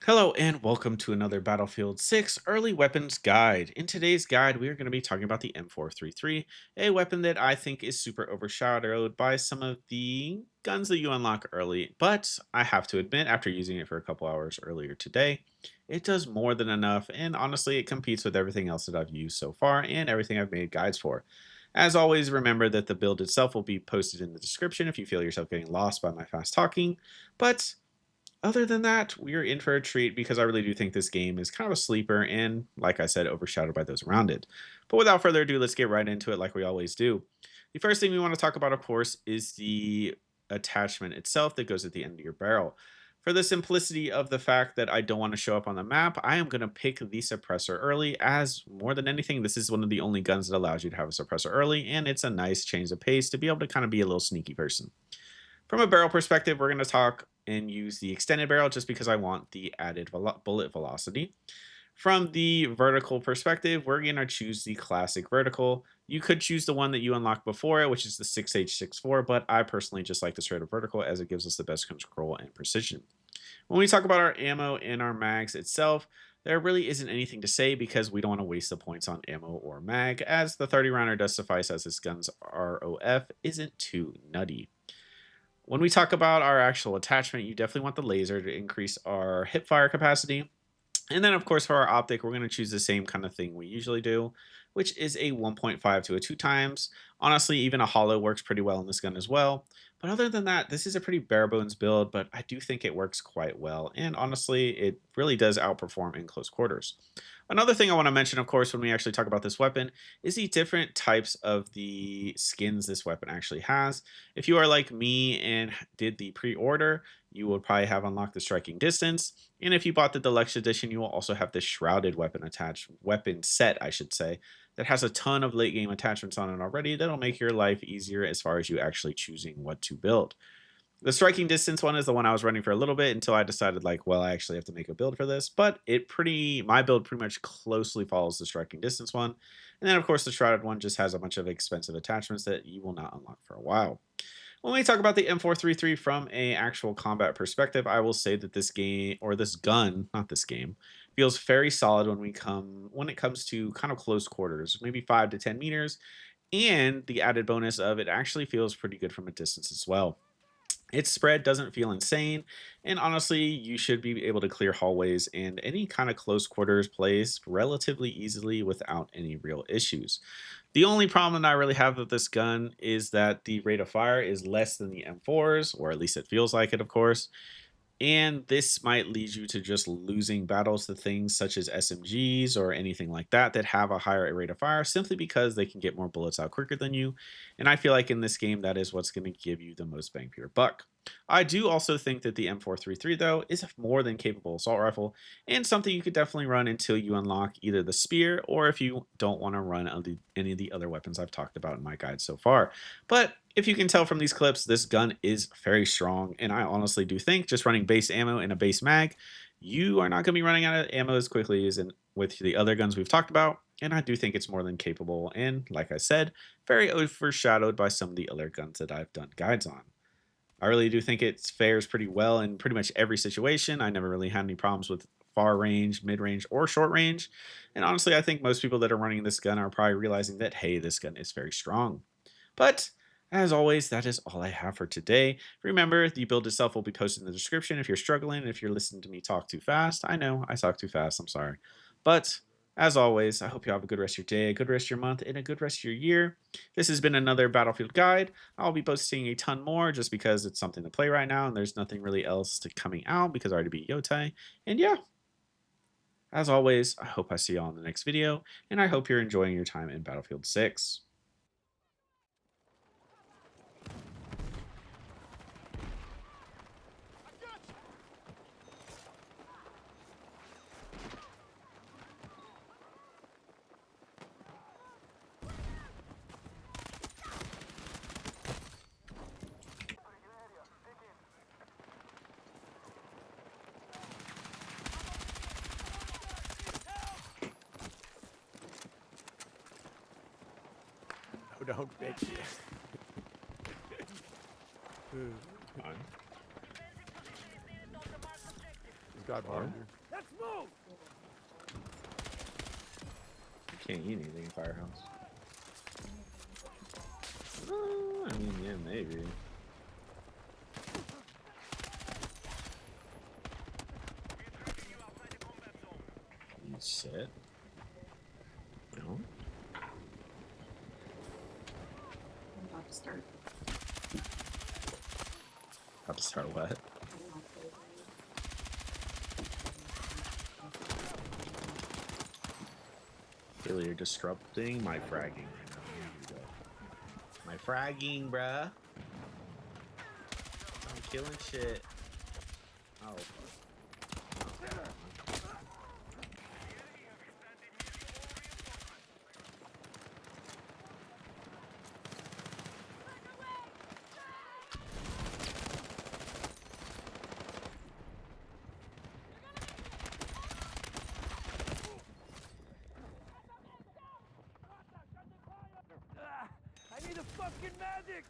Hello and welcome to another Battlefield 6 Early Weapons Guide. In today's guide, we are going to be talking about the M433, a weapon that I think is super overshadowed by some of the guns that you unlock early. But I have to admit, after using it for a couple hours earlier today, it does more than enough, and honestly, it competes with everything else that I've used so far and everything I've made guides for. As always, remember that the build itself will be posted in the description if you feel yourself getting lost by my fast talking. But other than that, we are in for a treat because I really do think this game is kind of a sleeper and, like I said, overshadowed by those around it. But without further ado, let's get right into it like we always do. The first thing we want to talk about, of course, is the attachment itself that goes at the end of your barrel. For the simplicity of the fact that I don't want to show up on the map, I am going to pick the suppressor early, as more than anything, this is one of the only guns that allows you to have a suppressor early, and it's a nice change of pace to be able to kind of be a little sneaky person. From a barrel perspective, we're going to talk and use the extended barrel just because I want the added bullet velocity. From the vertical perspective, we're going to choose the classic vertical. You could choose the one that you unlocked before it, which is the 6H64, but I personally just like the straight up vertical as it gives us the best control and precision. When we talk about our ammo and our mags itself, there really isn't anything to say because we don't want to waste the points on ammo or mag, as the 30 rounder does suffice as this gun's ROF isn't too nutty. When we talk about our actual attachment, you definitely want the laser to increase our hip fire capacity. And then, of course, for our optic, we're going to choose the same kind of thing we usually do, which is a 1.5 to a 2 times. Honestly, even a Holo works pretty well in this gun as well. But other than that, this is a pretty bare bones build, but I do think it works quite well. And honestly, it really does outperform in close quarters. Another thing I want to mention, of course, when we actually talk about this weapon, is the different types of the skins this weapon actually has. If you are like me and did the pre-order, you will probably have unlocked the striking distance. And if you bought the deluxe edition, you will also have the shrouded weapon set, I should say, that has a ton of late game attachments on it already that'll make your life easier as far as you actually choosing what to build. The striking distance one is the one I was running for a little bit until I decided like, well, I actually have to make a build for this, but my build pretty much closely follows the striking distance one. And then of course the shrouded one just has a bunch of expensive attachments that you will not unlock for a while. When we talk about the M433 from a actual combat perspective, I will say that this game or this gun, not this game, feels very solid when it comes to kind of close quarters, maybe 5 to 10 meters, and the added bonus of it actually feels pretty good from a distance as well. Its spread doesn't feel insane, and honestly, you should be able to clear hallways and any kind of close quarters plays relatively easily without any real issues. The only problem that I really have with this gun is that the rate of fire is less than the M4s, or at least it feels like it, of course. And this might lead you to just losing battles to things such as SMGs or anything like that that have a higher rate of fire simply because they can get more bullets out quicker than you. And I feel like in this game, that is what's going to give you the most bang for your buck. I do also think that the M433, though, is a more than capable assault rifle and something you could definitely run until you unlock either the spear or if you don't want to run any of the other weapons I've talked about in my guide so far. But if you can tell from these clips, this gun is very strong, and I honestly do think just running base ammo and a base mag, you are not going to be running out of ammo as quickly as with the other guns we've talked about, and I do think it's more than capable, and like I said, very overshadowed by some of the other guns that I've done guides on. I really do think it fares pretty well in pretty much every situation. I never really had any problems with far range, mid range, or short range, and honestly, I think most people that are running this gun are probably realizing that, hey, this gun is very strong. But as always, that is all I have for today. Remember, the build itself will be posted in the description if you're struggling, if you're listening to me talk too fast. I know I talk too fast, I'm sorry. But as always, I hope you have a good rest of your day, a good rest of your month, and a good rest of your year. This has been another Battlefield guide. I'll be posting a ton more just because it's something to play right now and there's nothing really else to coming out because I already beat Yotai. And yeah, as always, I hope I see you all in the next video, and I hope you're enjoying your time in Battlefield 6. Oh, don't bitch Fine. Guy Far? behind you. Let's move! You can't eat anything in Firehouse. I mean, yeah, maybe. You sit? No? I'm about to start. About to start what? Really, you're disrupting my fragging right now. Here you go. My fragging, bruh. I'm killing shit. Oh, fuck. I need a fucking medic!